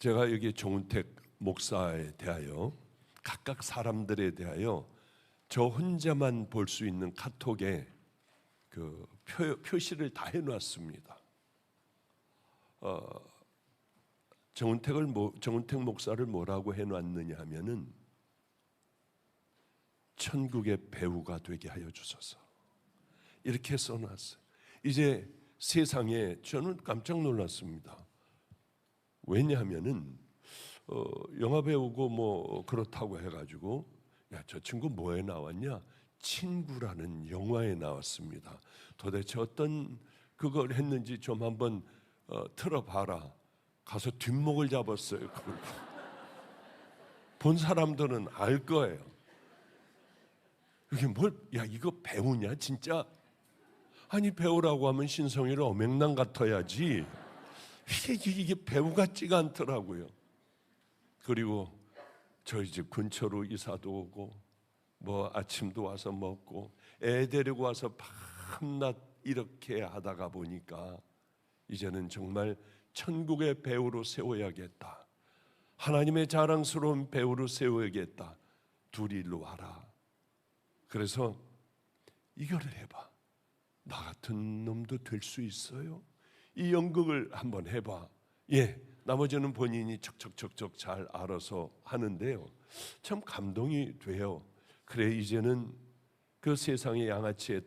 제가 여기 정운택 목사에 대하여 각각 사람들에 대하여 저 혼자만 볼 수 있는 카톡에 그 표시를 다 해놨습니다. 정운택 목사를 뭐라고 해놨느냐 하면은 천국의 배우가 되게 하여 주소서 이렇게 써놨어요. 이제 세상에 저는 깜짝 놀랐습니다. 왜냐하면은 영화 배우고 뭐 그렇다고 해가지고 야, 저 친구 뭐에 나왔냐? 친구라는 영화에 나왔습니다. 도대체 어떤 그걸 했는지 좀 한번 틀어봐라. 가서 뒷목을 잡았어요. 그걸 본 사람들은 알 거예요. 이게 야 이거 배우냐 진짜? 아니 배우라고 하면 신성이를 어맹랑 같아야지. 이게 배우 같지가 않더라고요. 그리고 저희 집 근처로 이사도 오고 뭐 아침도 와서 먹고 애 데리고 와서 밤낮 이렇게 하다가 보니까 이제는 정말 천국의 배우로 세워야겠다. 하나님의 자랑스러운 배우로 세워야겠다. 둘이 일로 와라. 그래서 이거를 해봐. 나 같은 놈도 될 수 있어요? 이 연극을 한번 해봐. 예, 나머지는 본인이 척척척척 잘 알아서 하는데요. 참 감동이 돼요. 그래 이제는 그 세상의 양아치의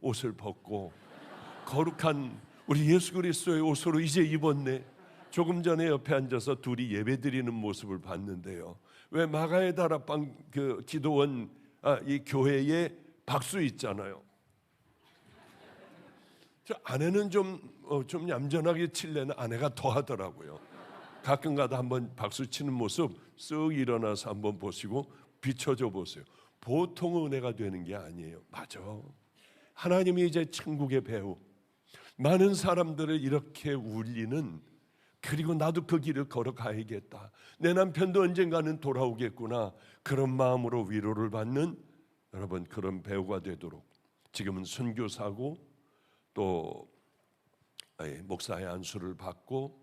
옷을 벗고 거룩한 우리 예수 그리스도의 옷으로 이제 입었네. 조금 전에 옆에 앉아서 둘이 예배드리는 모습을 봤는데요. 왜 마가의 다락방 그 기도원 이 교회에 박수 있잖아요. 저 아내는 좀 얌전하게 칠래는 아내가 더 하더라고요. 가끔가다 한번 박수 치는 모습 쓱 일어나서 한번 보시고 비춰줘 보세요. 보통 은혜가 되는 게 아니에요. 맞아. 하나님이 이제 천국의 배우, 많은 사람들을 이렇게 울리는, 그리고 나도 그 길을 걸어가야겠다. 내 남편도 언젠가는 돌아오겠구나. 그런 마음으로 위로를 받는 여러분 그런 배우가 되도록 지금은 선교사고 또 목사의 안수를 받고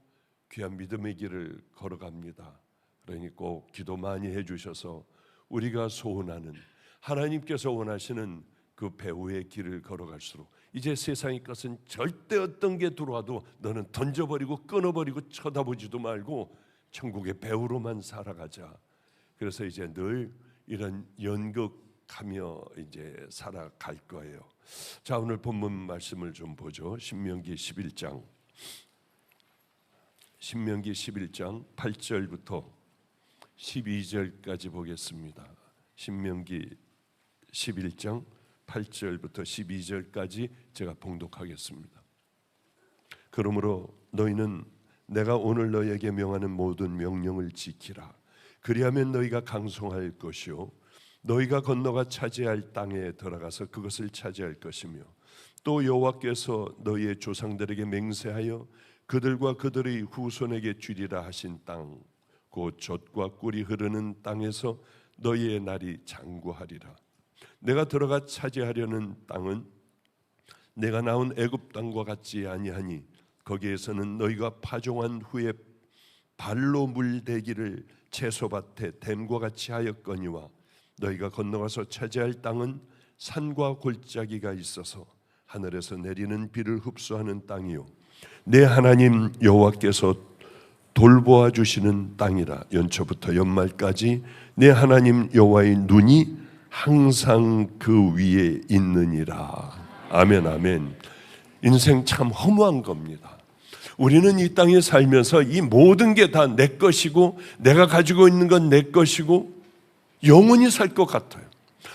귀한 믿음의 길을 걸어갑니다. 그러니 꼭 기도 많이 해주셔서 우리가 소원하는 하나님께서 원하시는 그 배우의 길을 걸어갈수록 이제 세상의 것은 절대 어떤 게 들어와도 너는 던져버리고 끊어버리고 쳐다보지도 말고 천국의 배우로만 살아가자. 그래서 이제 늘 이런 연극하며 이제 살아갈 거예요. 자, 오늘 본문 말씀을 좀 보죠. 신명기 11장 8절부터 12절까지 보겠습니다. 신명기 11장 8절부터 12절까지 제가 봉독하겠습니다. 그러므로 너희는 내가 오늘 너희에게 명하는 모든 명령을 지키라. 그리하면 너희가 강성할 것이요 너희가 건너가 차지할 땅에 들어가서 그것을 차지할 것이며 또 여호와께서 너희의 조상들에게 맹세하여 그들과 그들의 후손에게 주리라 하신 땅 곧 젖과 꿀이 흐르는 땅에서 너희의 날이 장구하리라. 내가 들어가 차지하려는 땅은 내가 나온 애굽 땅과 같지 아니하니 거기에서는 너희가 파종한 후에 발로 물대기를 채소밭에 댐과 같이 하였거니와 너희가 건너가서 차지할 땅은 산과 골짜기가 있어서 하늘에서 내리는 비를 흡수하는 땅이요 내 하나님 여호와께서 돌보아 주시는 땅이라. 연초부터 연말까지 내 하나님 여호와의 눈이 항상 그 위에 있느니라. 아멘 아멘. 인생 참 허무한 겁니다. 우리는 이 땅에 살면서 이 모든 게 다 내 것이고 내가 가지고 있는 건 내 것이고 영원히 살 것 같아요.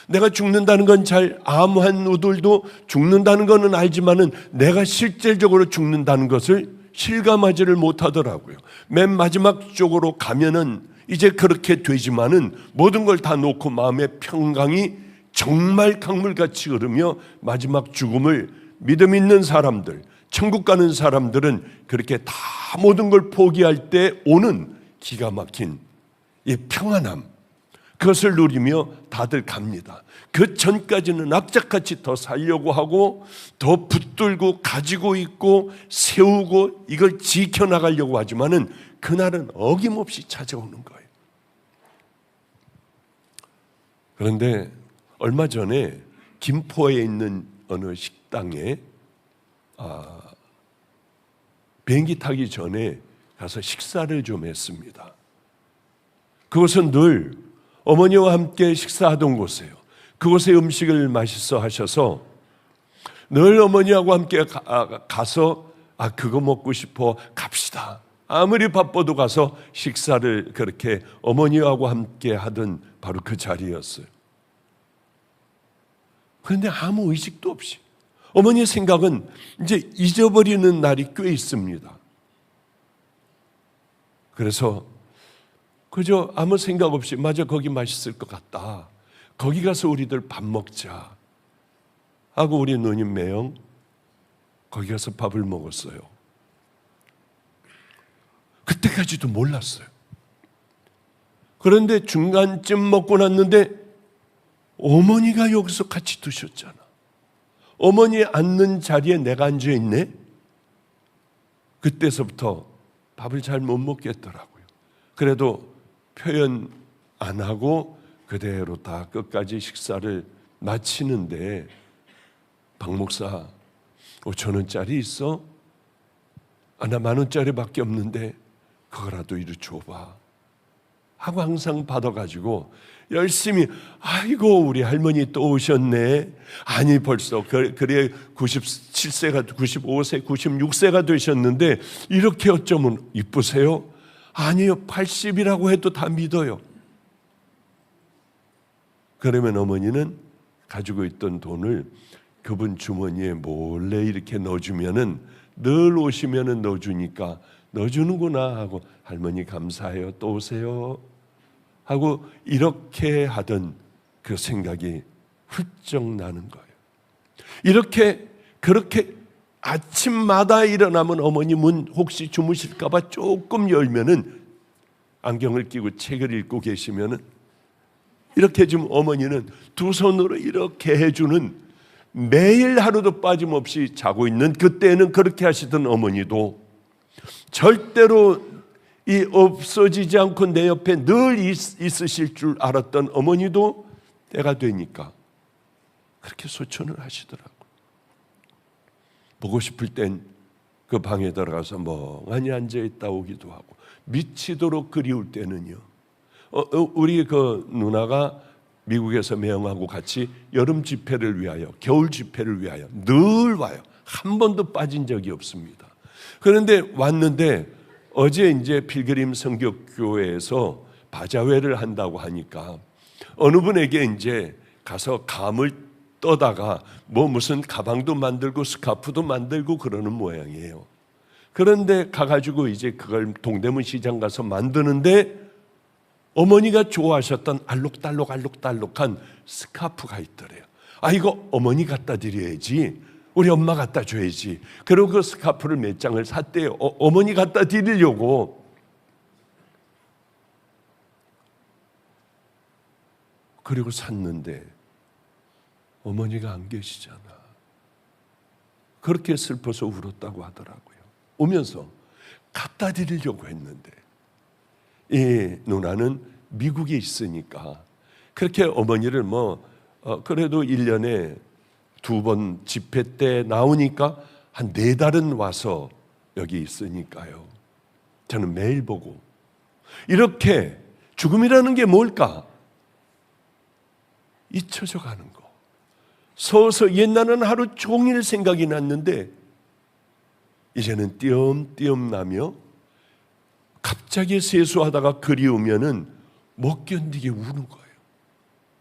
내가 죽는다는 건 잘 암한 우들도 죽는다는 거는 알지만은 내가 실질적으로 죽는다는 것을 실감하지를 못하더라고요. 맨 마지막 쪽으로 가면은 이제 그렇게 되지만은 모든 걸 다 놓고 마음의 평강이 정말 강물같이 흐르며 마지막 죽음을 믿음 있는 사람들, 천국 가는 사람들은 그렇게 다 모든 걸 포기할 때 오는 기가 막힌 이 평안함, 그것을 누리며 다들 갑니다. 그 전까지는 악착같이 더 살려고 하고 더 붙들고 가지고 있고 세우고 이걸 지켜나가려고 하지만은 그날은 어김없이 찾아오는 거예요. 그런데 얼마 전에 김포에 있는 어느 식당에 비행기 타기 전에 가서 식사를 좀 했습니다. 그곳은 늘 어머니와 함께 식사하던 곳이에요. 그곳의 음식을 맛있어 하셔서 늘 어머니하고 함께 가서 그거 먹고 싶어 갑시다. 아무리 바빠도 가서 식사를 그렇게 어머니하고 함께 하던 바로 그 자리였어요. 그런데 아무 의식도 없이 어머니의 생각은 이제 잊어버리는 날이 꽤 있습니다. 그래서 그저 아무 생각 없이 맞아 거기 맛있을 것 같다. 거기 가서 우리들 밥 먹자 하고 우리 누님 매형 거기 가서 밥을 먹었어요. 그때까지도 몰랐어요. 그런데 중간쯤 먹고 났는데 어머니가 여기서 같이 드셨잖아. 어머니 앉는 자리에 내가 앉아있네. 그때서부터 밥을 잘 못 먹겠더라고요. 그래도 표현 안 하고 그대로 다 끝까지 식사를 마치는데 박 목사 5,000원짜리 있어? 나 10,000원짜리밖에 없는데 그거라도 이리 줘봐 하고 항상 받아가지고 열심히 아이고 우리 할머니 또 오셨네. 아니 벌써 그래 97세가 95세 96세가 되셨는데 이렇게 어쩌면 이쁘세요? 아니요 80이라고 해도 다 믿어요. 그러면 어머니는 가지고 있던 돈을 그분 주머니에 몰래 이렇게 넣어주면은 늘 오시면은 넣어주니까 넣어주는구나 하고 할머니 감사해요 또 오세요 하고 이렇게 하던 그 생각이 훌쩍 나는 거예요. 이렇게 그렇게 아침마다 일어나면 어머니 문 혹시 주무실까 봐 조금 열면은 안경을 끼고 책을 읽고 계시면은 이렇게 좀 어머니는 두 손으로 이렇게 해주는 매일 하루도 빠짐없이 자고 있는 그때는 그렇게 하시던 어머니도 절대로 이 없어지지 않고 내 옆에 늘 있으실 줄 알았던 어머니도 때가 되니까 그렇게 소천을 하시더라고요. 보고 싶을 땐 그 방에 들어가서 멍하니 앉아있다 오기도 하고 미치도록 그리울 때는요. 우리 그 누나가 미국에서 매형하고 같이 여름 집회를 위하여 겨울 집회를 위하여 늘 와요. 한 번도 빠진 적이 없습니다. 그런데 왔는데 어제 이제 필그림 성격교회에서 바자회를 한다고 하니까 어느 분에게 이제 가서 감을 떠다가 무슨 가방도 만들고 스카프도 만들고 그러는 모양이에요. 그런데 가가지고 이제 그걸 동대문 시장 가서 만드는데 어머니가 좋아하셨던 알록달록한 스카프가 있더래요. 이거 어머니 갖다 드려야지. 우리 엄마 갖다 줘야지. 그리고 그 스카프를 몇 장을 샀대요. 어머니 갖다 드리려고. 그리고 샀는데 어머니가 안 계시잖아. 그렇게 슬퍼서 울었다고 하더라고요. 오면서 갖다 드리려고 했는데 이 누나는 미국에 있으니까 그렇게 어머니를 그래도 1년에 2번 집회 때 나오니까 한 4달은 와서 여기 있으니까요. 저는 매일 보고 이렇게 죽음이라는 게 뭘까? 잊혀져 가는 거. 서서 옛날에는 하루 종일 생각이 났는데 이제는 띄엄띄엄 나며 갑자기 세수하다가 그리우면은 못 견디게 우는 거예요.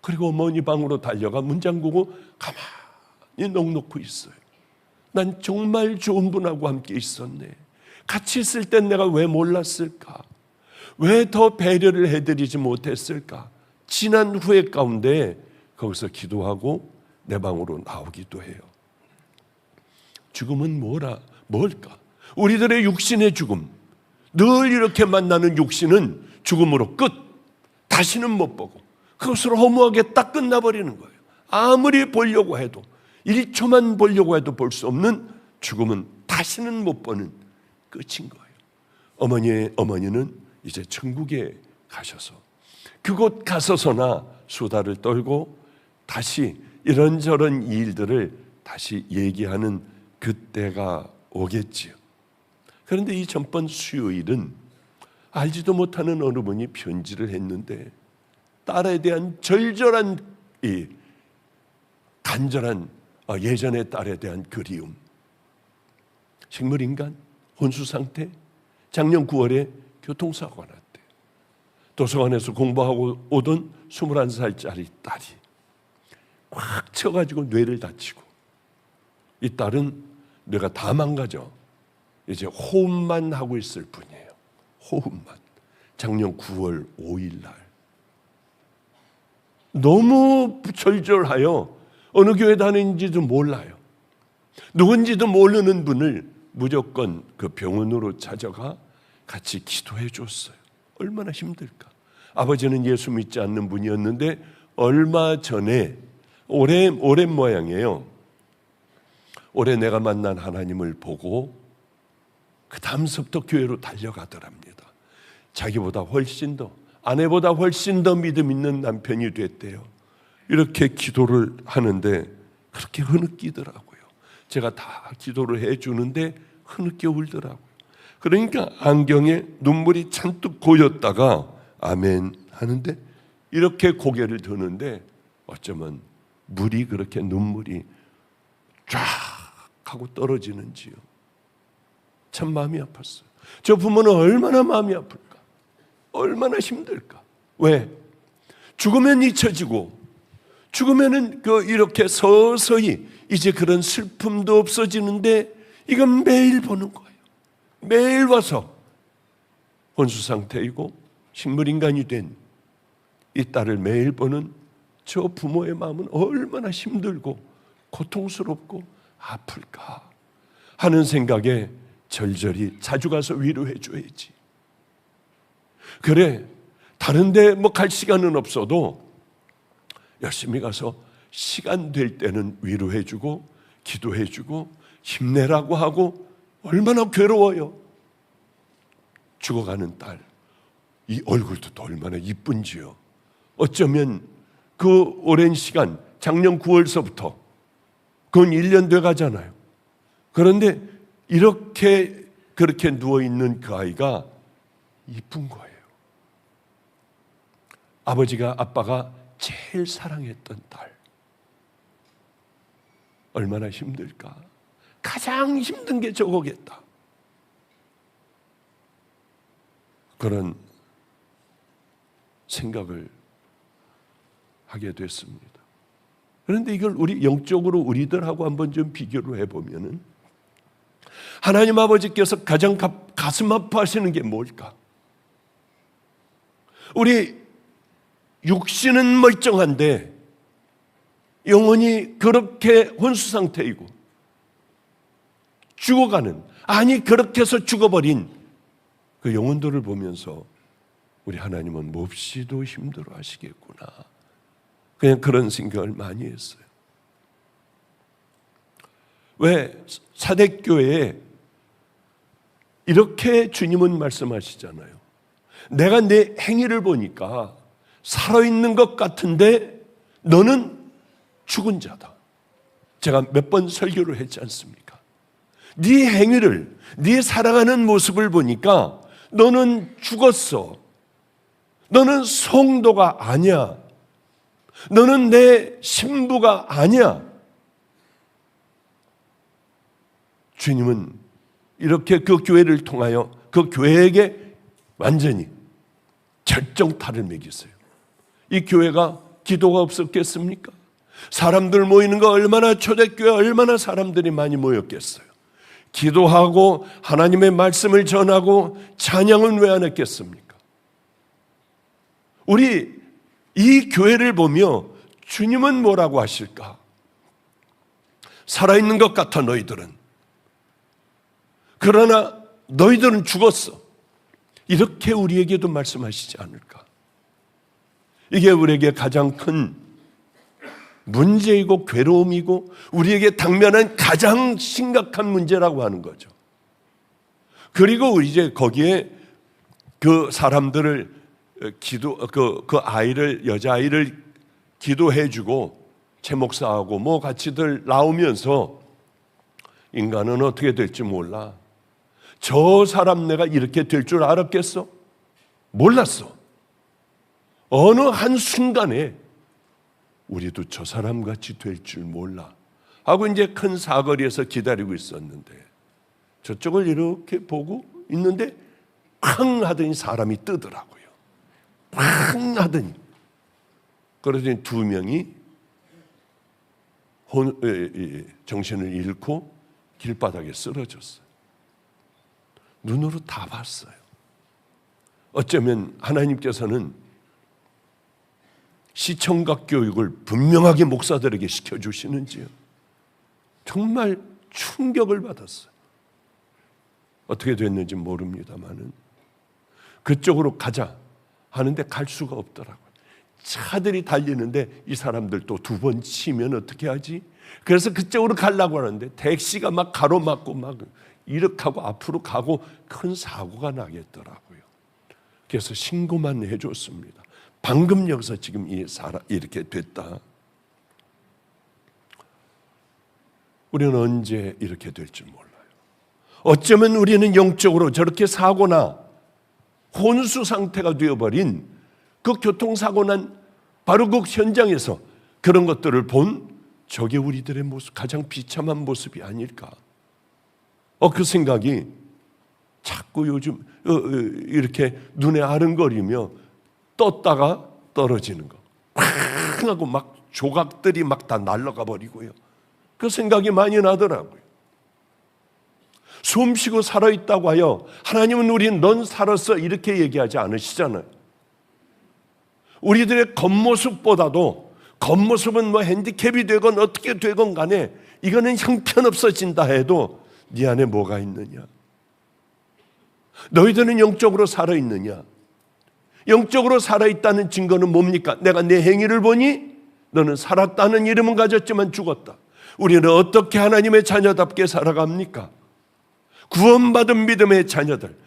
그리고 어머니 방으로 달려가 문 잠그고 가만히 넋놓고 있어요. 난 정말 좋은 분하고 함께 있었네. 같이 있을 땐 내가 왜 몰랐을까? 왜 더 배려를 해드리지 못했을까? 지난 후회 가운데 거기서 기도하고 내 방으로 나오기도 해요. 죽음은 뭘까? 우리들의 육신의 죽음, 늘 이렇게 만나는 육신은 죽음으로 끝. 다시는 못 보고 그것으로 허무하게 딱 끝나버리는 거예요. 아무리 보려고 해도 1초만 보려고 해도 볼 수 없는 죽음은 다시는 못 보는 끝인 거예요. 어머니는 이제 천국에 가셔서 그곳 가서서나 수다를 떨고 다시 이런저런 일들을 다시 얘기하는 그때가 오겠지요. 그런데 이 전번 수요일은 알지도 못하는 어느 분이 편지를 했는데 딸에 대한 절절한 이 간절한 예전의 딸에 대한 그리움, 식물인간, 혼수상태, 작년 9월에 교통사고가 났대. 도서관에서 공부하고 오던 21살짜리 딸이 꽉 쳐가지고 뇌를 다치고, 이 딸은 뇌가 다 망가져 이제 호흡만 하고 있을 뿐이에요. 호흡만. 작년 9월 5일 날 너무 절절하여 어느 교회 다니는지도 몰라요. 누군지도 모르는 분을 무조건 그 병원으로 찾아가 같이 기도해 줬어요. 얼마나 힘들까. 아버지는 예수 믿지 않는 분이었는데 얼마 전에 오랜 모양이에요. 올해 내가 만난 하나님을 보고 그 다음서부터 교회로 달려가더랍니다. 자기보다 훨씬 더, 아내보다 훨씬 더 믿음 있는 남편이 됐대요. 이렇게 기도를 하는데 그렇게 흐느끼더라고요. 제가 다 기도를 해주는데 흐느껴 울더라고요. 그러니까 안경에 눈물이 잔뜩 고였다가 아멘 하는데 이렇게 고개를 드는데 어쩌면 물이 그렇게 눈물이 쫙 하고 떨어지는지요. 참 마음이 아팠어요. 저 부모는 얼마나 마음이 아플까? 얼마나 힘들까? 왜? 죽으면 잊혀지고 죽으면은 이렇게 서서히 이제 그런 슬픔도 없어지는데 이건 매일 보는 거예요. 매일 와서 혼수 상태이고 식물인간이 된 이 딸을 매일 보는 저 부모의 마음은 얼마나 힘들고 고통스럽고 아플까 하는 생각에 절절히 자주 가서 위로해 줘야지. 그래, 다른데 갈 시간은 없어도 열심히 가서 시간 될 때는 위로해 주고 기도해 주고 힘내라고 하고. 얼마나 괴로워요. 죽어가는 딸, 이 얼굴도 또 얼마나 이쁜지요. 어쩌면 그 오랜 시간, 작년 9월서부터 그건 1년 돼 가잖아요. 그런데 그렇게 누워있는 그 아이가 이쁜 거예요. 아빠가 제일 사랑했던 딸. 얼마나 힘들까. 가장 힘든 게 저거겠다. 그런 생각을 하게 됐습니다. 그런데 이걸 우리 영적으로 우리들하고 한번 좀 비교를 해보면은 하나님 아버지께서 가장 가슴 아파하시는 게 뭘까? 우리 육신은 멀쩡한데 영혼이 그렇게 혼수 상태이고 죽어가는, 아니 그렇게 해서 죽어버린 그 영혼들을 보면서 우리 하나님은 몹시도 힘들어 하시겠구나. 그냥 그런 생각을 많이 했어요. 왜 사대교회에 이렇게 주님은 말씀하시잖아요. 내가 내 행위를 보니까 살아있는 것 같은데 너는 죽은 자다. 제가 몇 번 설교를 했지 않습니까? 네 행위를, 네 살아가는 모습을 보니까 너는 죽었어. 너는 성도가 아니야. 너는 내 신부가 아니야. 주님은 이렇게 그 교회를 통하여 그 교회에게 완전히 절정타를 매겼어요. 이 교회가 기도가 없었겠습니까? 사람들 모이는 거 얼마나, 초대교회 얼마나 사람들이 많이 모였겠어요. 기도하고 하나님의 말씀을 전하고 찬양은 왜 안 했겠습니까? 우리 이 교회를 보며 주님은 뭐라고 하실까? 살아있는 것 같아 너희들은. 그러나 너희들은 죽었어. 이렇게 우리에게도 말씀하시지 않을까? 이게 우리에게 가장 큰 문제이고 괴로움이고 우리에게 당면한 가장 심각한 문제라고 하는 거죠. 그리고 이제 거기에 그 사람들을 그 아이를, 여자아이를 기도해주고 최 목사하고 뭐 같이들 나오면서 인간은 어떻게 될지 몰라. 저 사람 내가 이렇게 될 줄 알았겠어? 몰랐어. 어느 한순간에 우리도 저 사람같이 될 줄 몰라 하고 이제 큰 사거리에서 기다리고 있었는데 저쪽을 이렇게 보고 있는데 쾅 하더니 사람이 뜨더라고요. 쾅 하더니. 그러더니 두 명이 정신을 잃고 길바닥에 쓰러졌어요. 눈으로 다 봤어요. 어쩌면 하나님께서는 시청각 교육을 분명하게 목사들에게 시켜주시는지요. 정말 충격을 받았어요. 어떻게 됐는지 모릅니다만은 그쪽으로 가자 하는데 갈 수가 없더라고요. 차들이 달리는데 이 사람들 또 두 번 치면 어떻게 하지? 그래서 그쪽으로 가려고 하는데 택시가 막 가로막고 막 이렇게 하고 앞으로 가고 큰 사고가 나겠더라고요. 그래서 신고만 해줬습니다. 방금 여기서 지금 이 사람 이렇게 됐다. 우리는 언제 이렇게 될지 몰라요. 어쩌면 우리는 영적으로 저렇게 사고나 혼수 상태가 되어버린 그 교통사고 난 바로 그 현장에서 그런 것들을 본 저게 우리들의 모습, 가장 비참한 모습이 아닐까. 그 생각이 자꾸 요즘 이렇게 눈에 아른거리며 떴다가 떨어지는 거. 팡 하고 막 조각들이 막 다 날아가 버리고요. 그 생각이 많이 나더라고요. 숨쉬고 살아있다고 하여 하나님은 우리는 넌 살았어 이렇게 얘기하지 않으시잖아요. 우리들의 겉모습보다도 겉모습은 뭐 핸디캡이 되건 어떻게 되건 간에 이거는 형편없어진다 해도 네 안에 뭐가 있느냐? 너희들은 영적으로 살아있느냐? 영적으로 살아있다는 증거는 뭡니까? 내가 내 행위를 보니 너는 살았다는 이름은 가졌지만 죽었다. 우리는 어떻게 하나님의 자녀답게 살아갑니까? 구원받은 믿음의 자녀들,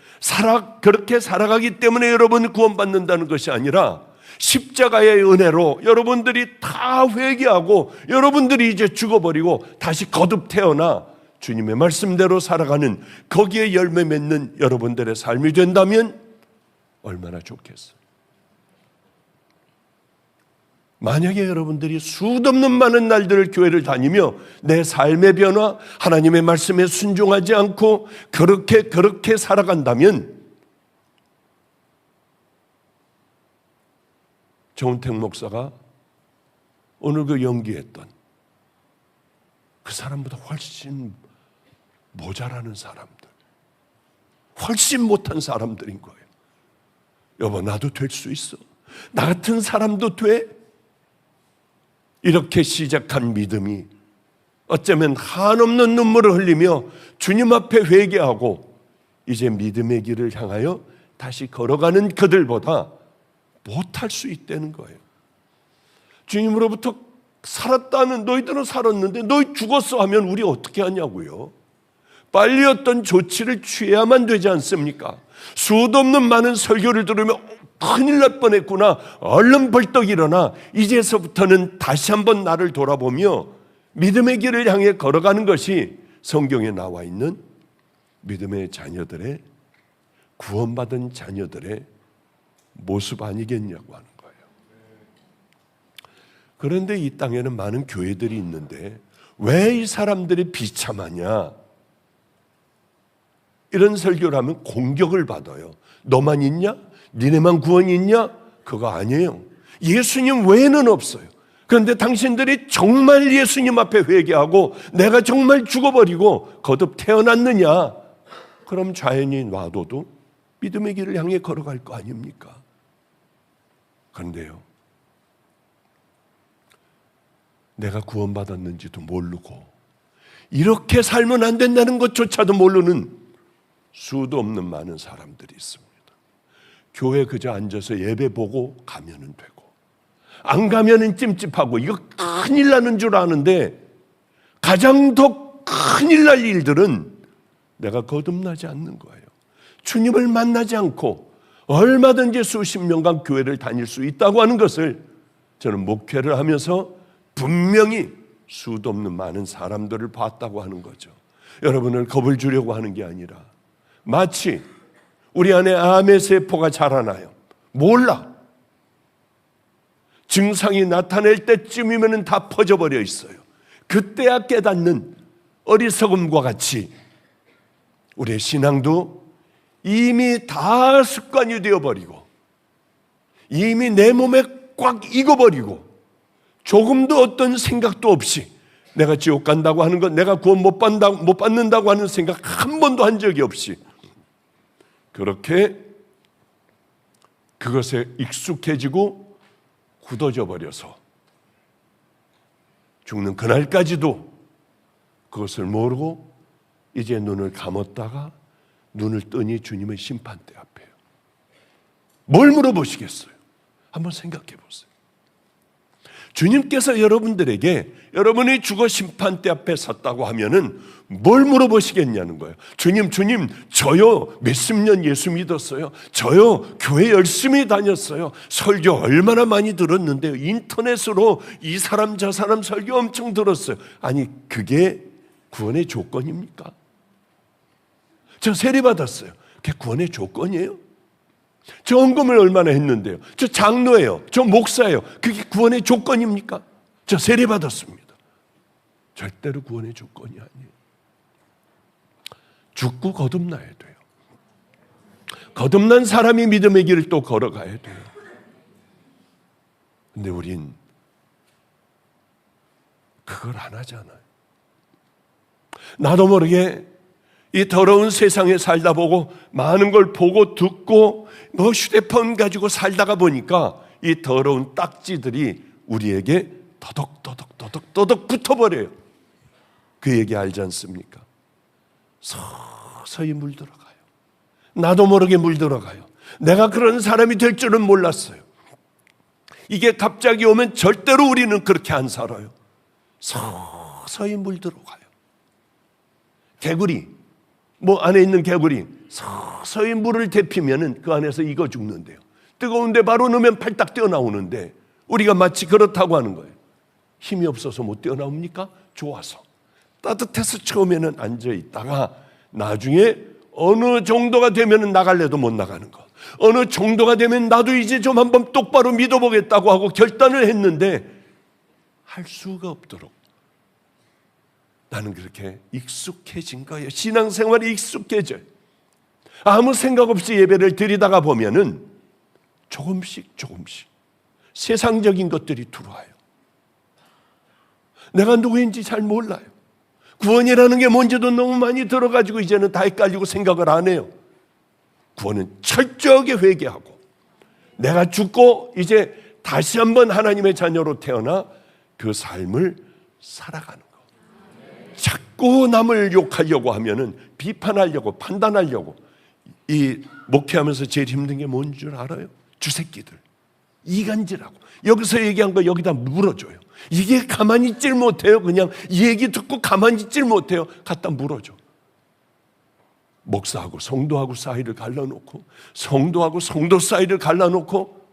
그렇게 살아가기 때문에 여러분 구원받는다는 것이 아니라 십자가의 은혜로 여러분들이 다 회개하고 여러분들이 이제 죽어버리고 다시 거듭 태어나 주님의 말씀대로 살아가는 거기에 열매 맺는 여러분들의 삶이 된다면 얼마나 좋겠어요. 만약에 여러분들이 수없는 많은 날들을 교회를 다니며 내 삶의 변화, 하나님의 말씀에 순종하지 않고 그렇게 살아간다면 정은택 목사가 오늘 그 연기했던 그 사람보다 훨씬 모자라는 사람들, 훨씬 못한 사람들인 거예요. 여보, 나도 될 수 있어. 나 같은 사람도 돼. 이렇게 시작한 믿음이 어쩌면 한없는 눈물을 흘리며 주님 앞에 회개하고 이제 믿음의 길을 향하여 다시 걸어가는 그들보다 못할 수 있다는 거예요. 주님으로부터 살았다는, 너희들은 살았는데 너희 죽었어 하면 우리 어떻게 하냐고요. 빨리 어떤 조치를 취해야만 되지 않습니까? 수도 없는 많은 설교를 들으며 큰일 날 뻔했구나, 얼른 벌떡 일어나 이제서부터는 다시 한번 나를 돌아보며 믿음의 길을 향해 걸어가는 것이 성경에 나와 있는 믿음의 자녀들의, 구원받은 자녀들의 모습 아니겠냐고 하는 거예요. 그런데 이 땅에는 많은 교회들이 있는데 왜 이 사람들이 비참하냐? 이런 설교를 하면 공격을 받아요. 너만 있냐? 니네만 구원이 있냐? 그거 아니에요. 예수님 외에는 없어요. 그런데 당신들이 정말 예수님 앞에 회개하고 내가 정말 죽어버리고 거듭 태어났느냐? 그럼 자연히 놔둬도 믿음의 길을 향해 걸어갈 거 아닙니까? 그런데요, 내가 구원받았는지도 모르고 이렇게 살면 안 된다는 것조차도 모르는 수도 없는 많은 사람들이 있습니다. 교회 그저 앉아서 예배 보고 가면은 되고, 안 가면은 찜찜하고 이거 큰일 나는 줄 아는데 가장 더 큰일 날 일들은 내가 거듭나지 않는 거예요. 주님을 만나지 않고 얼마든지 수십 년간 교회를 다닐 수 있다고 하는 것을 저는 목회를 하면서 분명히 수도 없는 많은 사람들을 봤다고 하는 거죠. 여러분을 겁을 주려고 하는 게 아니라 마치 우리 안에 암의 세포가 자라나요. 몰라. 증상이 나타낼 때쯤이면 다 퍼져버려 있어요. 그때야 깨닫는 어리석음과 같이 우리의 신앙도 이미 다 습관이 되어버리고 이미 내 몸에 꽉 익어버리고 조금도 어떤 생각도 없이 내가 지옥 간다고 하는 것, 내가 구원 못 받는다고 하는 생각 한 번도 한 적이 없이 그렇게 그것에 익숙해지고 굳어져 버려서 죽는 그날까지도 그것을 모르고 이제 눈을 감았다가 눈을 뜨니 주님의 심판대 앞에요. 뭘 물어보시겠어요? 한번 생각해 보세요. 주님께서 여러분들에게 여러분이 죽어 심판대 앞에 섰다고 하면은 뭘 물어보시겠냐는 거예요. 주님, 저요 몇십 년 예수 믿었어요. 저요 교회 열심히 다녔어요. 설교 얼마나 많이 들었는데요. 인터넷으로 이 사람 저 사람 설교 엄청 들었어요. 아니 그게 구원의 조건입니까? 저 세례 받았어요. 그게 구원의 조건이에요? 저 헌금을 얼마나 했는데요. 저 장로예요. 저 목사예요. 그게 구원의 조건입니까? 저 세례 받았습니다. 절대로 구원의 조건이 아니에요. 죽고 거듭나야 돼요. 거듭난 사람이 믿음의 길을 또 걸어가야 돼요. 근데 우린 그걸 안 하잖아요. 나도 모르게 이 더러운 세상에 살다 보고 많은 걸 보고 듣고 뭐 휴대폰 가지고 살다가 보니까 이 더러운 딱지들이 우리에게 더덕 붙어버려요. 그 얘기 알지 않습니까? 서서히 물들어가요. 나도 모르게 물들어가요. 내가 그런 사람이 될 줄은 몰랐어요. 이게 갑자기 오면 절대로 우리는 그렇게 안 살아요. 서서히 물들어가요. 개구리, 뭐 안에 있는 개구리 서서히 물을 데피면은 그 안에서 익어 죽는데요. 뜨거운데 바로 넣으면 팔딱 뛰어나오는데 우리가 마치 그렇다고 하는 거예요. 힘이 없어서 못 뛰어나옵니까? 좋아서. 따뜻해서 처음에는 앉아있다가 나중에 어느 정도가 되면 나갈래도 못 나가는 것. 어느 정도가 되면 나도 이제 좀 한번 똑바로 믿어보겠다고 하고 결단을 했는데 할 수가 없도록 나는 그렇게 익숙해진 거예요. 신앙생활이 익숙해져요. 아무 생각 없이 예배를 드리다가 보면은 조금씩 세상적인 것들이 들어와요. 내가 누구인지 잘 몰라요. 구원이라는 게 뭔지도 너무 많이 들어가지고 이제는 다 헷갈리고 생각을 안 해요. 구원은 철저하게 회개하고 내가 죽고 이제 다시 한번 하나님의 자녀로 태어나 그 삶을 살아가는 거. 자꾸 남을 욕하려고 하면은 비판하려고 판단하려고 이 목회하면서 제일 힘든 게 뭔 줄 알아요? 주새끼들. 이간질하고 여기서 얘기한 거 여기다 물어줘요. 이게 가만히 있질 못해요. 그냥 이 얘기 듣고 가만히 있질 못해요. 갖다 물어줘. 목사하고 성도하고 사이를 갈라놓고 성도하고 성도 사이를 갈라놓고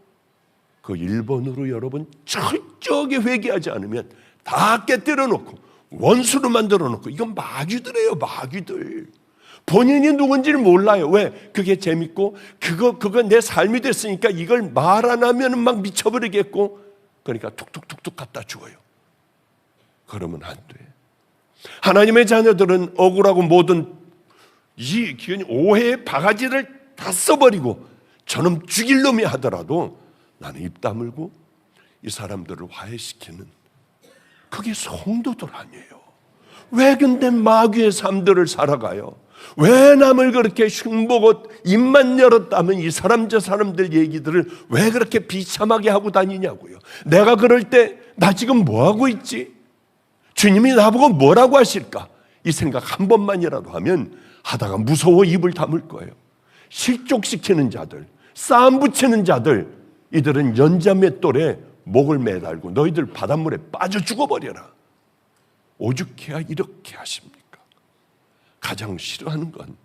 그 1번으로 여러분 철저하게 회개하지 않으면 다 깨뜨려 놓고 원수로 만들어 놓고 이건 마귀들이에요. 마귀들. 본인이 누군지를 몰라요. 왜? 그게 재밌고 그거 내 삶이 됐으니까 이걸 말 안 하면 막 미쳐버리겠고 그러니까 툭툭툭툭 갖다 주어요. 그러면 안 돼. 하나님의 자녀들은 억울하고 모든 이 오해의 바가지를 다 써버리고 저놈 죽일 놈이 하더라도 나는 입 다물고 이 사람들을 화해시키는 그게 성도들 아니에요. 왜 근데 마귀의 삶들을 살아가요? 왜 남을 그렇게 흉보고 입만 열었다면 이 사람 저 사람들 얘기들을 왜 그렇게 비참하게 하고 다니냐고요. 내가 그럴 때 나 지금 뭐하고 있지? 주님이 나보고 뭐라고 하실까? 이 생각 한 번만이라도 하면 하다가 무서워 입을 다물 거예요. 실족시키는 자들, 싸움 붙이는 자들, 이들은 연자맷돌에 목을 매달고 너희들 바닷물에 빠져 죽어버려라. 오죽해야 이렇게 하십니까? 가장 싫어하는 건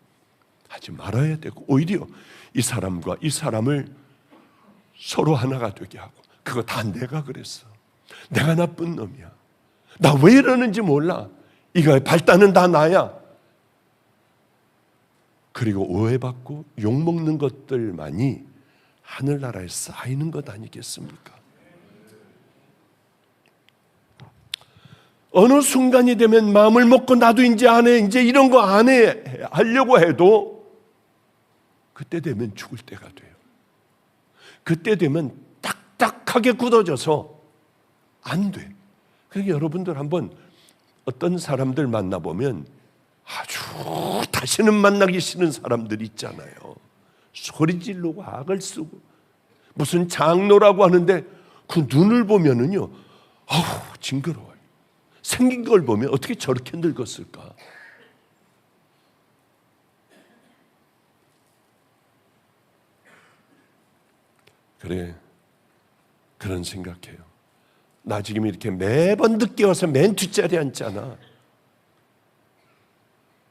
하지 말아야 되고, 오히려 이 사람과 이 사람을 서로 하나가 되게 하고, 그거 다 내가 그랬어. 내가 나쁜 놈이야. 나 왜 이러는지 몰라. 이거 발단은 다 나야. 그리고 오해받고 욕먹는 것들만이 하늘나라에 쌓이는 것 아니겠습니까? 어느 순간이 되면 마음을 먹고 나도 이제 안 해, 이제 이런 거 안 해 하려고 해도 그때 되면 죽을 때가 돼요. 그때 되면 딱딱하게 굳어져서 안 돼. 그러니까 여러분들 한번 어떤 사람들 만나보면 아주 다시는 만나기 싫은 사람들 있잖아요. 소리 지르고 악을 쓰고 무슨 장로라고 하는데 그 눈을 보면은요, 아우 징그러워요. 생긴 걸 보면 어떻게 저렇게 늙었을까? 그래, 그런 생각해요. 나 지금 이렇게 매번 늦게 와서 맨 뒷자리에 앉잖아.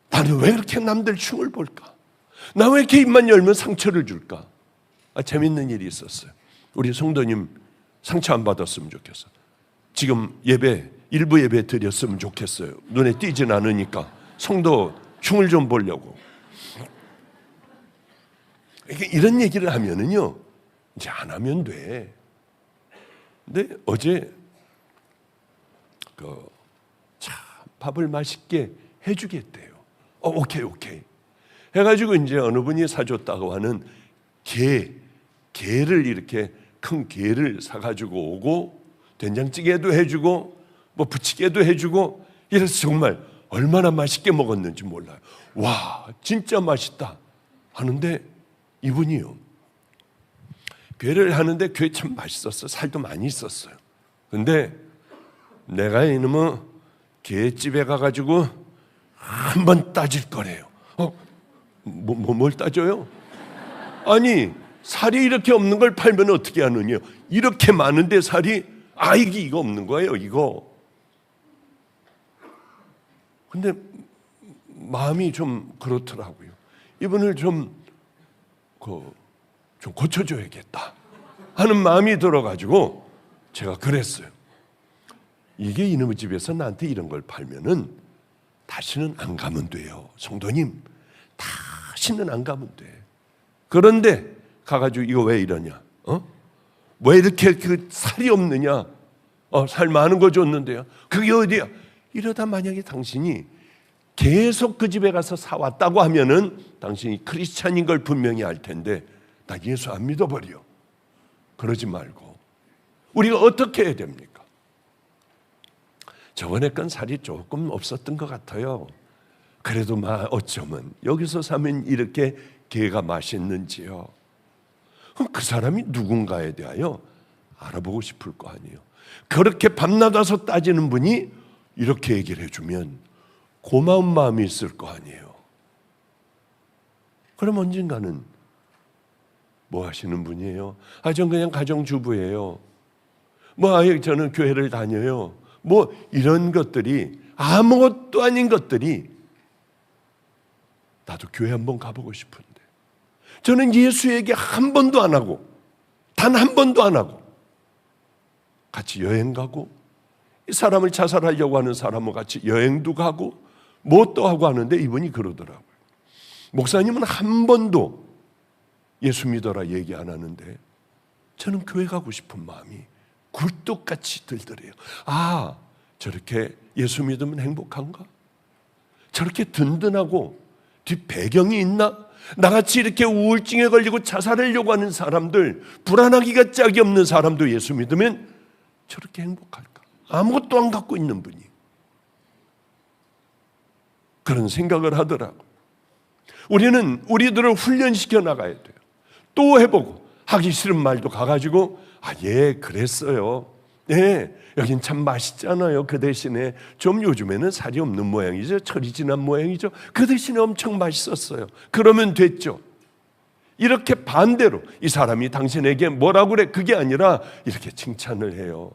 나는 왜 그렇게 남들 흉을 볼까? 나 왜 이렇게 입만 열면 상처를 줄까? 재밌는 일이 있었어요. 우리 성도님 상처 안 받았으면 좋겠어. 지금 예배, 일부 예배 드렸으면 좋겠어요. 눈에 띄진 않으니까 성도 흉을 좀 보려고. 이런 얘기를 하면은요, 이제 안 하면 돼. 근데 어제 참 밥을 맛있게 해주겠대요. 오케이 해가지고 이제 어느 분이 사줬다고 하는 게를 이렇게 큰 게를 사가지고 오고, 된장찌개도 해주고 뭐 부치개도 해주고, 이래서 정말 얼마나 맛있게 먹었는지 몰라요. 와 진짜 맛있다 하는데, 이분이요, 게를 하는데 게 참 맛있었어. 살도 많이 있었어요. 근데 내가 이놈의 게집에 가가지고 한번 따질 거래요. 뭘 따져요? 아니 살이 이렇게 없는 걸 팔면 어떻게 하느냐. 이렇게 많은데 살이 이거 없는 거예요, 이거. 근데 마음이 좀 그렇더라고요. 이분을 좀 고쳐줘야겠다 하는 마음이 들어가지고 제가 그랬어요. 이게 이놈의 집에서 나한테 이런 걸 팔면은 다시는 안 가면 돼요. 성도님, 다시는 안 가면 돼. 그런데 가가지고 이거 왜 이러냐? 왜 이렇게 그 살이 없느냐? 살 많은 거 줬는데요. 그게 어디야? 이러다 만약에 당신이 계속 그 집에 가서 사왔다고 하면은 당신이 크리스찬인 걸 분명히 알 텐데, 나 예수 안 믿어버려. 그러지 말고 우리가 어떻게 해야 됩니까? 저번에 건 살이 조금 없었던 것 같아요. 그래도 어쩌면 여기서 사면 이렇게 게가 맛있는지요. 그럼 그 사람이 누군가에 대하여 알아보고 싶을 거 아니에요. 그렇게 밤낮 와서 따지는 분이 이렇게 얘기를 해주면 고마운 마음이 있을 거 아니에요. 그럼 언젠가는 뭐 하시는 분이에요? 전 그냥 가정주부예요. 저는 교회를 다녀요. 이런 것들이 아무것도 아닌 것들이, 나도 교회 한번 가보고 싶은데, 저는 예수에게 한 번도 안 하고, 단 한 번도 안 하고, 같이 여행 가고, 이 사람을 자살하려고 하는 사람과 같이 여행도 가고, 또 하고 하는데, 이분이 그러더라고요. 목사님은 한 번도 예수 믿어라 얘기 안 하는데, 저는 교회 가고 싶은 마음이 굴뚝같이 들더래요. 저렇게 예수 믿으면 행복한가? 저렇게 든든하고 뒷배경이 있나? 나같이 이렇게 우울증에 걸리고 자살하려고 하는 사람들, 불안하기가 짝이 없는 사람도 예수 믿으면 저렇게 행복할까? 아무것도 안 갖고 있는 분이 그런 생각을 하더라고. 우리는 우리들을 훈련시켜 나가야 돼요. 또 해보고, 하기 싫은 말도 가가지고 그랬어요. 여긴 참 맛있잖아요. 그 대신에 좀 요즘에는 살이 없는 모양이죠. 철이 지난 모양이죠. 그 대신에 엄청 맛있었어요. 그러면 됐죠. 이렇게 반대로 이 사람이 당신에게 뭐라고 그래? 그게 아니라 이렇게 칭찬을 해요.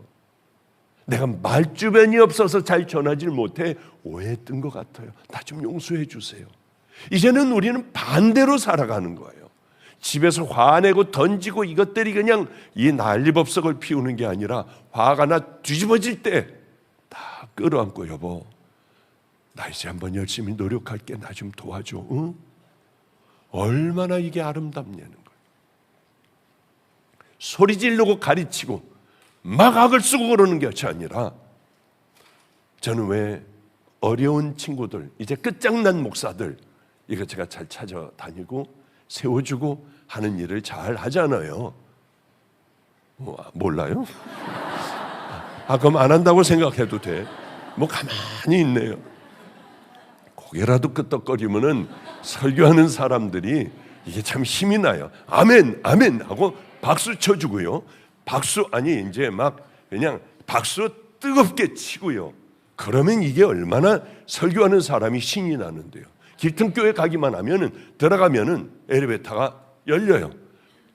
내가 말주변이 없어서 잘 전하지 못해 오해했던 것 같아요. 나 좀 용서해 주세요. 이제는 우리는 반대로 살아가는 거예요. 집에서 화내고 던지고 이것들이 그냥 이 난리법석을 피우는 게 아니라 화가 나 뒤집어질 때 다 끌어안고, 여보, 나 이제 한번 열심히 노력할게. 나 좀 도와줘. 응? 얼마나 이게 아름답냐는 거예요. 소리 지르고 가르치고 막 악을 쓰고 그러는 것이 아니라, 저는 왜 어려운 친구들, 이제 끝장난 목사들, 이거 제가 잘 찾아다니고 세워주고 하는 일을 잘 하잖아요. 몰라요? 그럼 안 한다고 생각해도 돼. 가만히 있네요. 고개라도 끄덕거리면은 설교하는 사람들이 이게 참 힘이 나요. 아멘, 아멘 하고 박수 쳐주고요. 박수, 아니, 이제 막 그냥 박수 뜨겁게 치고요. 그러면 이게 얼마나 설교하는 사람이 신이 나는데요. 길등교회 가기만 하면은, 들어가면은 엘리베이터가 열려요.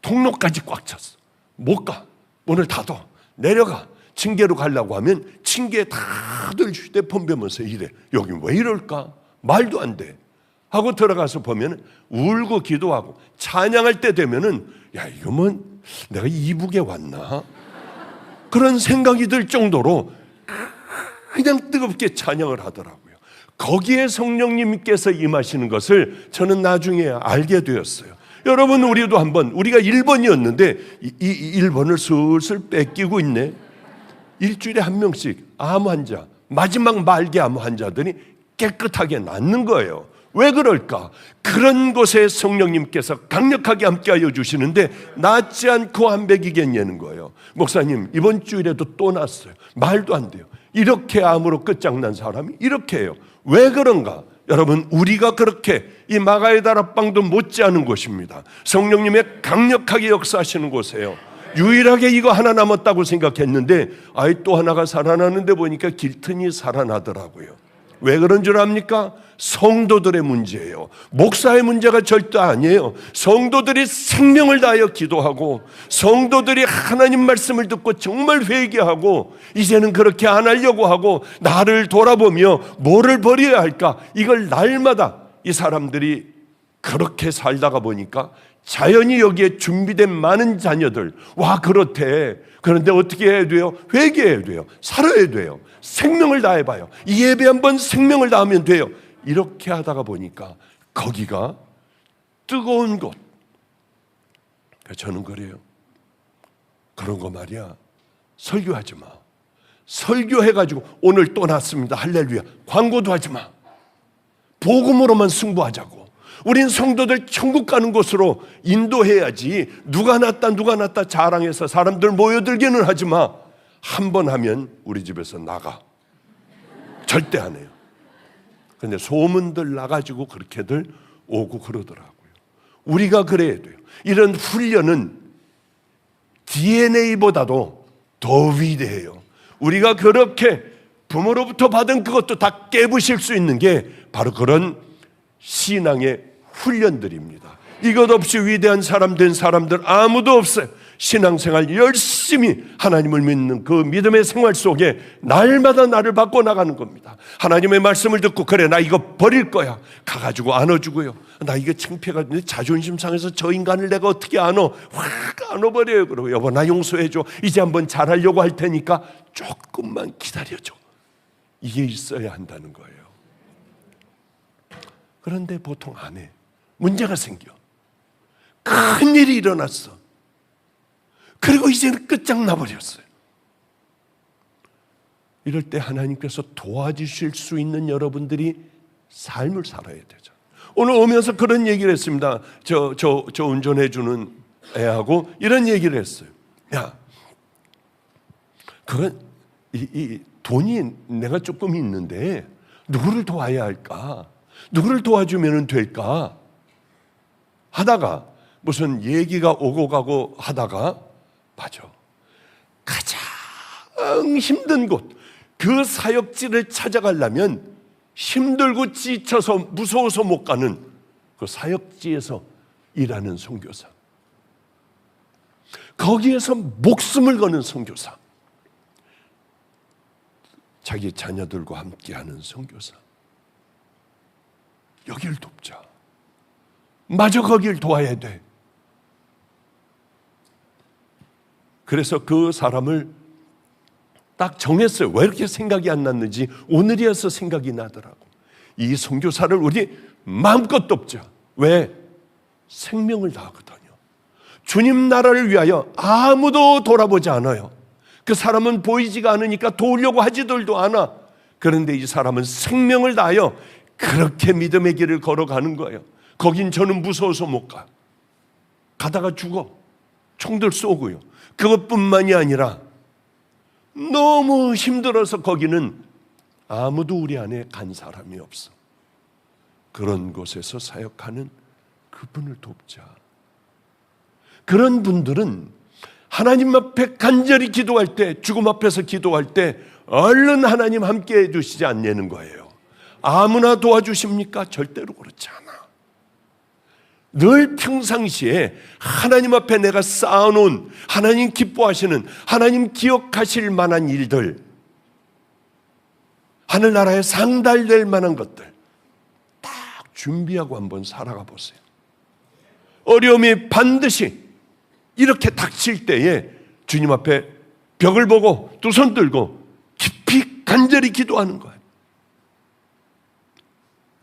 통로까지 꽉 찼어. 못 가. 문을 닫아. 내려가. 층계로 가려고 하면 층계에 다들 휴대폰 보면서 이래. 여기 왜 이럴까? 말도 안 돼. 하고 들어가서 보면 울고 기도하고 찬양할 때 되면은, 야, 이거 뭐 내가 이북에 왔나? 그런 생각이 들 정도로 그냥 뜨겁게 찬양을 하더라고요. 거기에 성령님께서 임하시는 것을 저는 나중에 알게 되었어요. 여러분, 우리도 한번, 우리가 1번이었는데 이 1번을 슬슬 뺏기고 있네. 일주일에 한 명씩 암 환자, 마지막 말기 암 환자들이 깨끗하게 낫는 거예요. 왜 그럴까? 그런 곳에 성령님께서 강력하게 함께하여 주시는데 낫지 않고 안 배기겠냐는 거예요. 목사님, 이번 주일에도 또 낫어요. 말도 안 돼요. 이렇게 암으로 끝장난 사람이 이렇게 해요. 왜 그런가? 여러분, 우리가 그렇게 이 마가의 다락방도 못지않은 곳입니다. 성령님의 강력하게 역사하시는 곳이에요. 유일하게 이거 하나 남았다고 생각했는데 또 하나가 살아나는데 보니까 길튼이 살아나더라고요. 왜 그런 줄 압니까? 성도들의 문제예요. 목사의 문제가 절대 아니에요. 성도들이 생명을 다하여 기도하고, 성도들이 하나님 말씀을 듣고 정말 회개하고, 이제는 그렇게 안 하려고 하고 나를 돌아보며 뭐를 버려야 할까? 이걸 날마다 이 사람들이 그렇게 살다가 보니까 자연히 여기에 준비된 많은 자녀들, 와, 그렇대. 그런데 어떻게 해야 돼요? 회개해야 돼요. 살아야 돼요. 생명을 다해봐요. 이 예배 한번 생명을 다하면 돼요. 이렇게 하다가 보니까 거기가 뜨거운 곳. 저는 그래요. 그런 거 말이야, 설교하지 마. 설교해가지고 오늘 또 났습니다, 할렐루야, 광고도 하지 마. 복음으로만 승부하자고. 우린 성도들 천국 가는 곳으로 인도해야지. 누가 낫다 자랑해서 사람들 모여들기는 하지 마. 한 번 하면 우리 집에서 나가. 절대 안 해요. 근데 소문들 나가지고 그렇게들 오고 그러더라고요. 우리가 그래야 돼요. 이런 훈련은 DNA보다도 더 위대해요. 우리가 그렇게 부모로부터 받은 그것도 다 깨부실 수 있는 게 바로 그런 신앙의 훈련들입니다. 이것 없이 위대한 사람 된 사람들 아무도 없어요. 신앙생활 열심히 하나님을 믿는 그 믿음의 생활 속에 날마다 나를 바꿔나가는 겁니다. 하나님의 말씀을 듣고, 그래, 나 이거 버릴 거야. 가가지고 안아주고요. 나 이거 창피해가지고 자존심 상해서 저 인간을 내가 어떻게 안어? 확 안아버려요. 그러고, 여보, 나 용서해줘. 이제 한번 잘하려고 할 테니까 조금만 기다려줘. 이게 있어야 한다는 거예요. 그런데 보통 안 해. 문제가 생겨. 큰일이 일어났어. 그리고 이제는 끝장나버렸어요. 이럴 때 하나님께서 도와주실 수 있는 여러분들이 삶을 살아야 되죠. 오늘 오면서 그런 얘기를 했습니다. 저 운전해주는 애하고 이런 얘기를 했어요. 야, 그건 이 돈이 내가 조금 있는데 누구를 도와야 할까? 누구를 도와주면 될까? 하다가 무슨 얘기가 오고 가고 하다가, 맞아, 가장 힘든 곳, 그 사역지를 찾아가려면 힘들고 지쳐서 무서워서 못 가는 그 사역지에서 일하는 선교사, 거기에서 목숨을 거는 선교사, 자기 자녀들과 함께하는 선교사, 여길 돕자. 마저 거길 도와야 돼. 그래서 그 사람을 딱 정했어요. 왜 이렇게 생각이 안 났는지 오늘이어서 생각이 나더라고. 이 선교사를 우리 마음껏 돕자. 왜? 생명을 다하거든요. 주님 나라를 위하여 아무도 돌아보지 않아요. 그 사람은 보이지가 않으니까 도우려고 하지들도 않아. 그런데 이 사람은 생명을 다하여 그렇게 믿음의 길을 걸어가는 거예요. 거긴 저는 무서워서 못 가. 가다가 죽어. 총들 쏘고요. 그것뿐만이 아니라 너무 힘들어서 거기는 아무도 우리 안에 간 사람이 없어. 그런 곳에서 사역하는 그분을 돕자. 그런 분들은 하나님 앞에 간절히 기도할 때, 죽음 앞에서 기도할 때 얼른 하나님 함께 해주시지 않냐는 거예요. 아무나 도와주십니까? 절대로 그렇지 않아. 늘 평상시에 하나님 앞에 내가 쌓아놓은 하나님 기뻐하시는, 하나님 기억하실 만한 일들, 하늘나라에 상달될 만한 것들 딱 준비하고 한번 살아가 보세요. 어려움이 반드시 이렇게 닥칠 때에 주님 앞에 벽을 보고 두 손 들고 깊이 간절히 기도하는 거예요.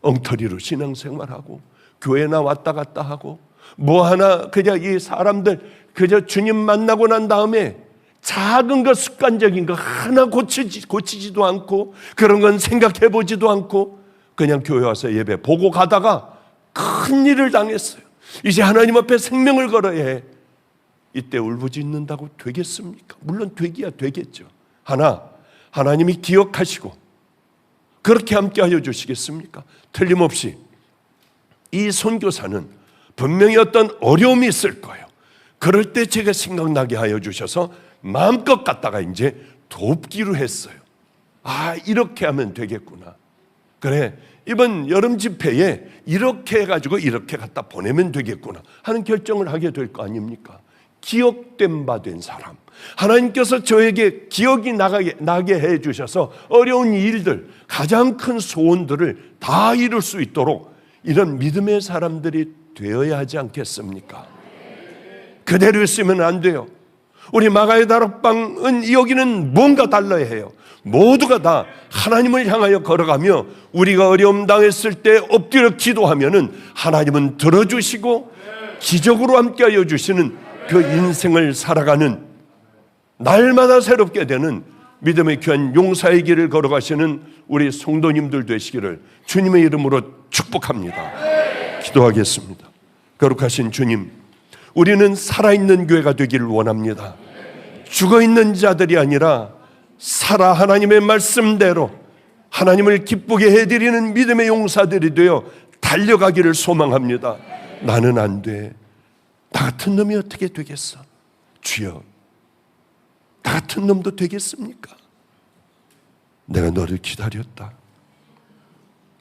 엉터리로 신앙생활하고 교회나 왔다 갔다 하고 뭐 하나 그냥 이 사람들 그저 주님 만나고 난 다음에 작은 것, 습관적인 거 하나 고치지도 않고 그런 건 생각해 보지도 않고 그냥 교회 와서 예배 보고 가다가 큰 일을 당했어요. 이제 하나님 앞에 생명을 걸어야 해. 이때 울부짖는다고 되겠습니까? 물론 되기야 되겠죠. 하나님이 기억하시고 그렇게 함께 하여 주시겠습니까? 틀림없이 이 선교사는 분명히 어떤 어려움이 있을 거예요. 그럴 때 제가 생각나게 하여 주셔서 마음껏 갔다가 이제 돕기로 했어요. 아, 이렇게 하면 되겠구나. 그래, 이번 여름 집회에 이렇게 해가지고 이렇게 갖다 보내면 되겠구나 하는 결정을 하게 될 거 아닙니까? 기억된 바 된 사람, 하나님께서 저에게 기억이 나게 해 주셔서 어려운 일들, 가장 큰 소원들을 다 이룰 수 있도록 이런 믿음의 사람들이 되어야 하지 않겠습니까? 그대로 있으면 안 돼요. 우리 마가의 다락방은 여기는 뭔가 달라야 해요. 모두가 다 하나님을 향하여 걸어가며 우리가 어려움 당했을 때 엎드려 기도하면은 하나님은 들어주시고 기적으로 함께하여 주시는 그 인생을 살아가는 날마다 새롭게 되는 믿음의 귀한 용사의 길을 걸어가시는 우리 성도님들 되시기를 주님의 이름으로 축복합니다. 기도하겠습니다. 거룩하신 주님, 우리는 살아있는 교회가 되기를 원합니다. 죽어있는 자들이 아니라 살아 하나님의 말씀대로 하나님을 기쁘게 해드리는 믿음의 용사들이 되어 달려가기를 소망합니다. 나는 안 돼. 나 같은 놈이 어떻게 되겠어? 주여, 나 같은 놈도 되겠습니까? 내가 너를 기다렸다.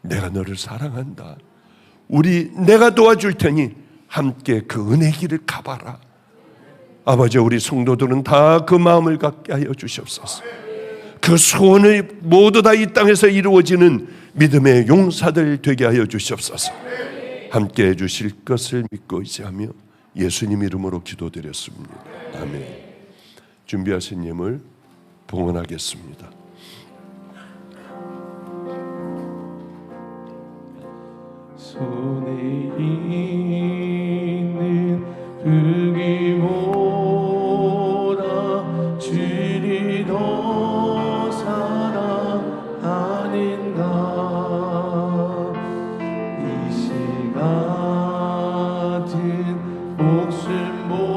내가 너를 사랑한다. 내가 도와줄 테니 함께 그 은혜 길을 가봐라. 아버지, 우리 성도들은 다 그 마음을 갖게 하여 주시옵소서. 그 소원이 모두 다 이 땅에서 이루어지는 믿음의 용사들 되게 하여 주시옵소서. 함께 해주실 것을 믿고 의지하며 예수님 이름으로 기도드렸습니다. 아멘. 준비하신 예물 봉헌하겠습니다. 손에 있는 흙이보다 주를 더 사랑하는가. 이 시간 같은 목숨보다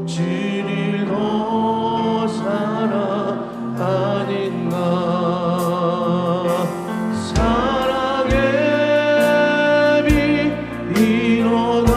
주를 더 사랑하는가. 사랑의 빛 일어나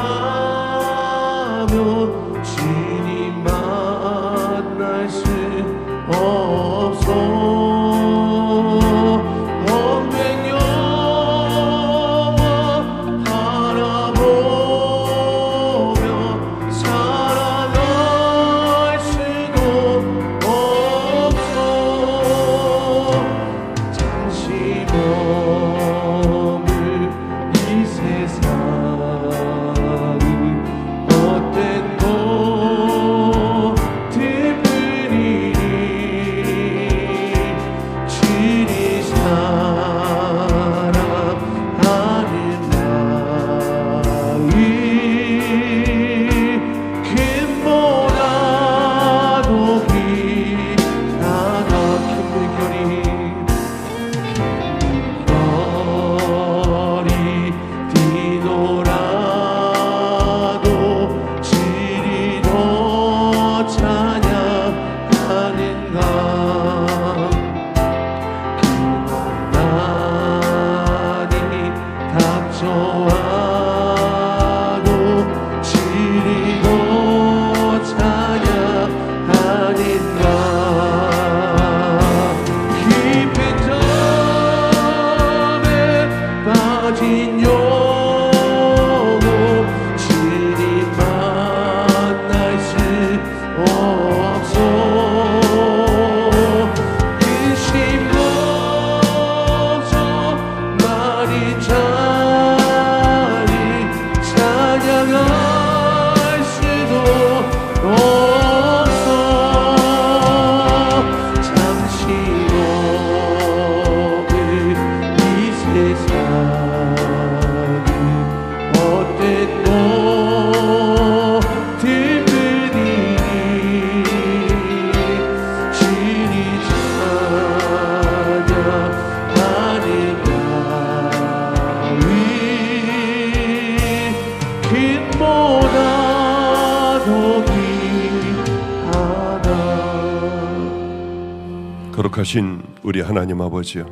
거룩하신 우리 하나님 아버지요,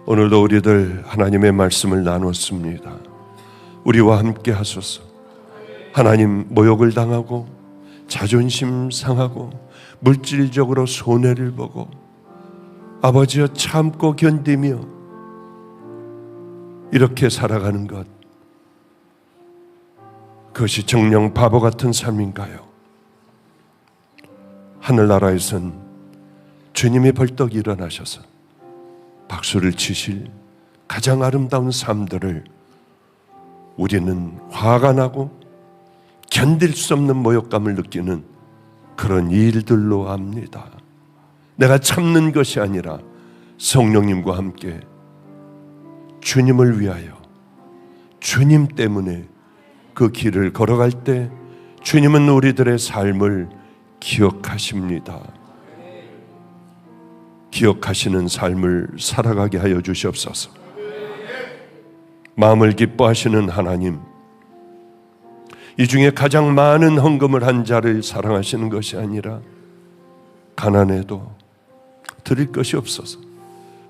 오늘도 우리들 하나님의 말씀을 나눴습니다. 우리와 함께 하소서. 하나님, 모욕을 당하고 자존심 상하고 물질적으로 손해를 보고 아버지여 참고 견디며 이렇게 살아가는 것, 그것이 정녕 바보 같은 삶인가요? 하늘나라에선 주님이 벌떡 일어나셔서 박수를 치실 가장 아름다운 삶들을 우리는 화가 나고 견딜 수 없는 모욕감을 느끼는 그런 일들로 압니다. 내가 참는 것이 아니라 성령님과 함께 주님을 위하여, 주님 때문에 그 길을 걸어갈 때 주님은 우리들의 삶을 기억하십니다. 기억하시는 삶을 살아가게 하여 주시옵소서. 마음을 기뻐하시는 하나님, 이 중에 가장 많은 헌금을 한 자를 사랑하시는 것이 아니라 가난해도 드릴 것이 없어서,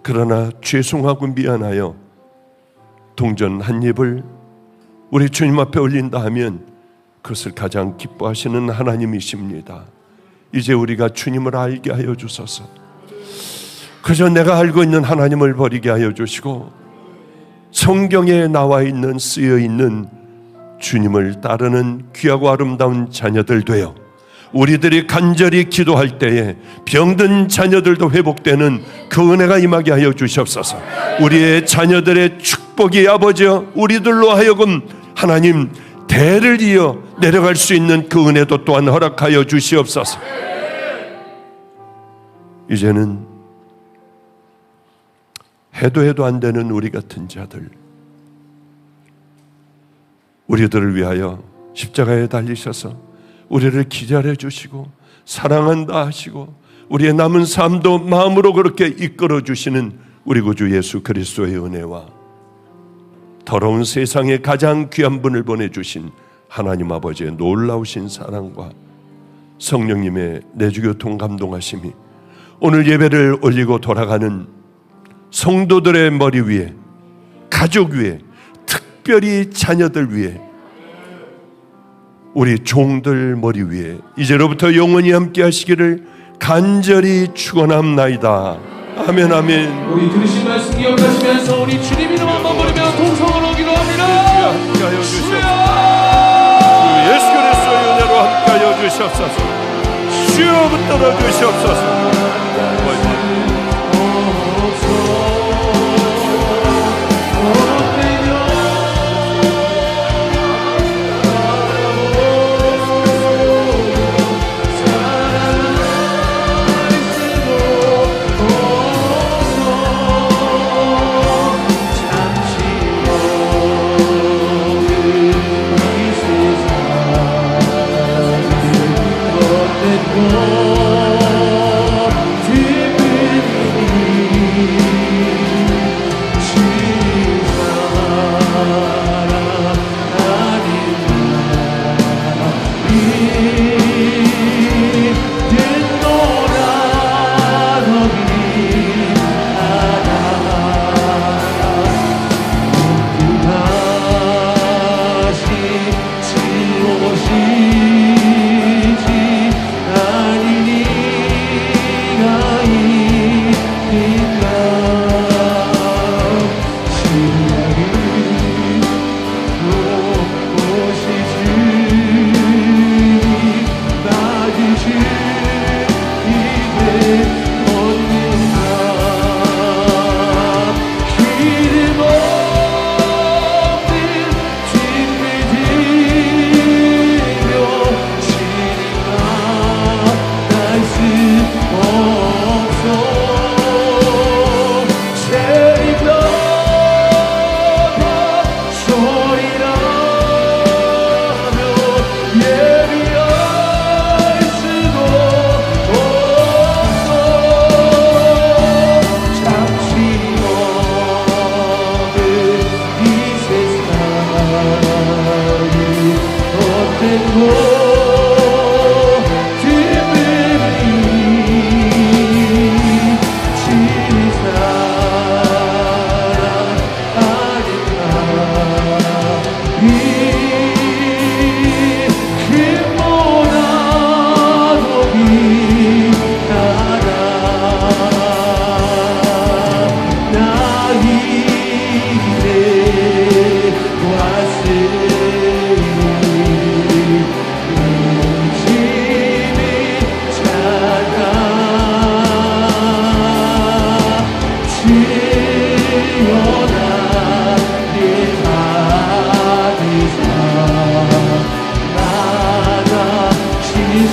그러나 죄송하고 미안하여 동전 한 입을 우리 주님 앞에 올린다 하면 그것을 가장 기뻐하시는 하나님이십니다. 이제 우리가 주님을 알게 하여 주소서. 그저 내가 알고 있는 하나님을 버리게 하여 주시고 성경에 나와 있는, 쓰여 있는 주님을 따르는 귀하고 아름다운 자녀들 되어 우리들이 간절히 기도할 때에 병든 자녀들도 회복되는 그 은혜가 임하게 하여 주시옵소서. 우리의 자녀들의 축복이 아버지여 우리들로 하여금 하나님 대를 이어 내려갈 수 있는 그 은혜도 또한 허락하여 주시옵소서. 이제는 해도 안 되는 우리 같은 자들, 우리들을 위하여 십자가에 달리셔서 우리를 기절해 주시고 사랑한다 하시고 우리의 남은 삶도 마음으로 그렇게 이끌어 주시는 우리 구주 예수 그리스도의 은혜와 더러운 세상에 가장 귀한 분을 보내주신 하나님 아버지의 놀라우신 사랑과 성령님의 내주교통 감동하심이 오늘 예배를 올리고 돌아가는 성도들의 머리 위에, 가족 위에, 특별히 자녀들 위에, 우리 종들 머리 위에 이제로부터 영원히 함께 하시기를 간절히 축원합나이다. 아멘, 아멘. 우리 들으신 말씀 기억하시면서 우리 주님 이름 한번 부르며 동성으로 기도합니다. 함께하여 주시옵소서. 예수 그리스도의 은혜로 함께하여 주시옵소서. 주여 붙들어 주시옵소서.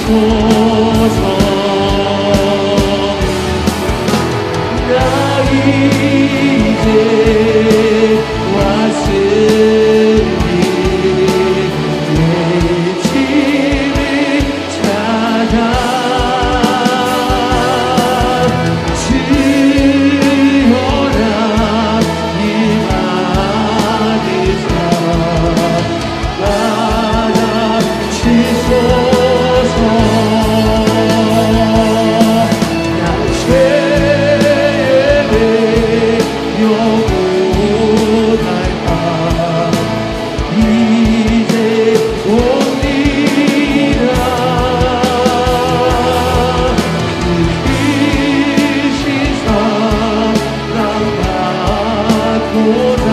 주소서. 나 이제 왔으니 내 집을 찾아 주여라 이 마음을 받아 주소서. 나 죄를 영원할까 이제 옵니다. 그 크신 사랑 받고자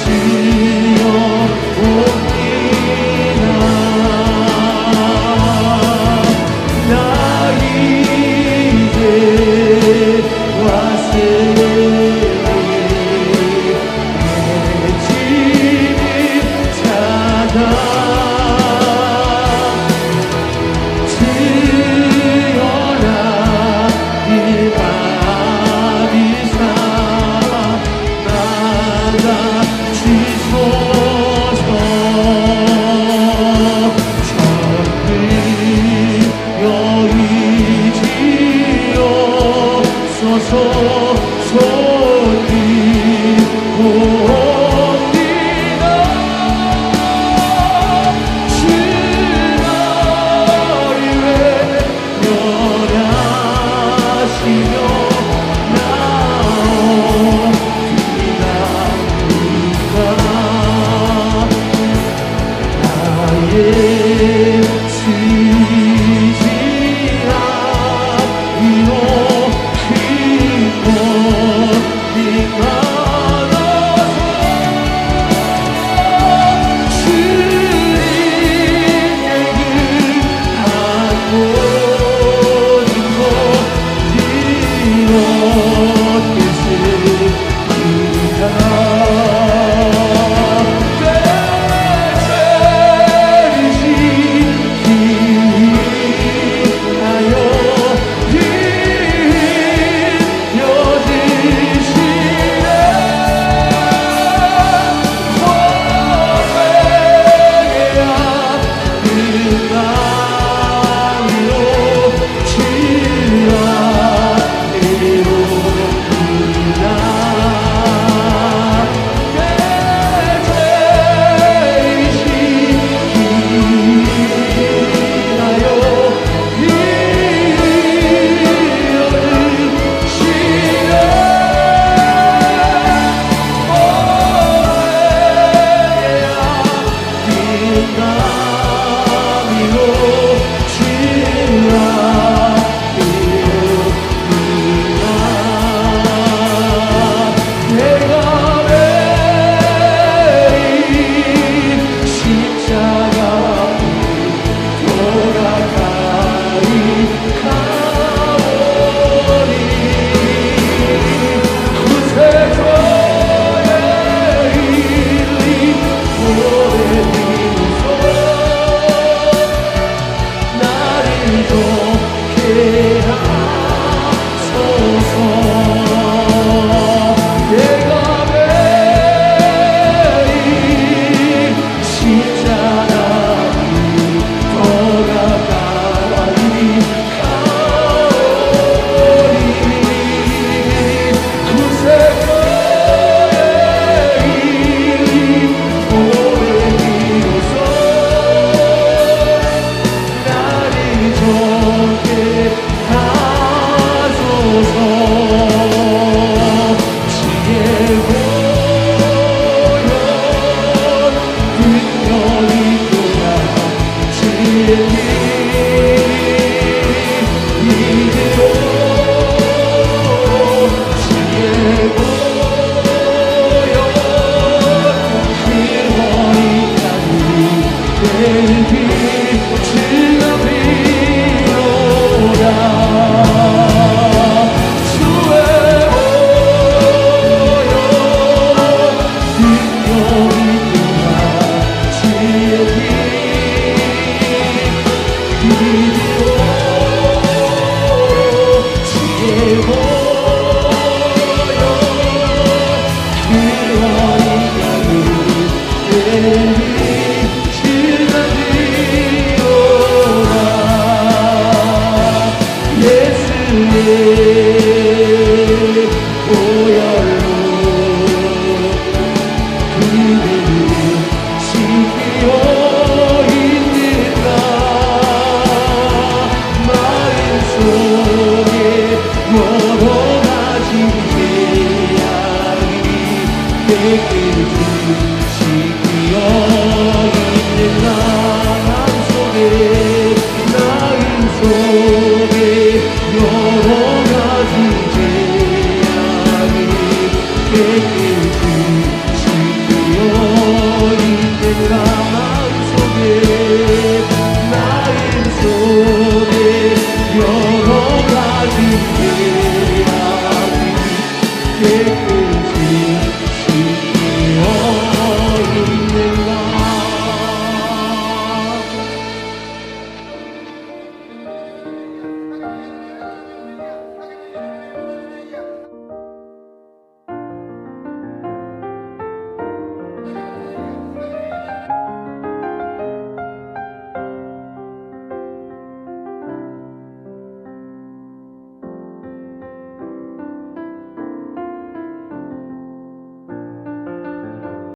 주여 옵니다. 나 이제 왔으니 내 집을 찾아 주여라 이 밤이 사랑받아 주소서. 천을 여의지옵소서. 손이 옵니다. 주나를 외면하시며 나옵니다. 나의 지지라 위로 기도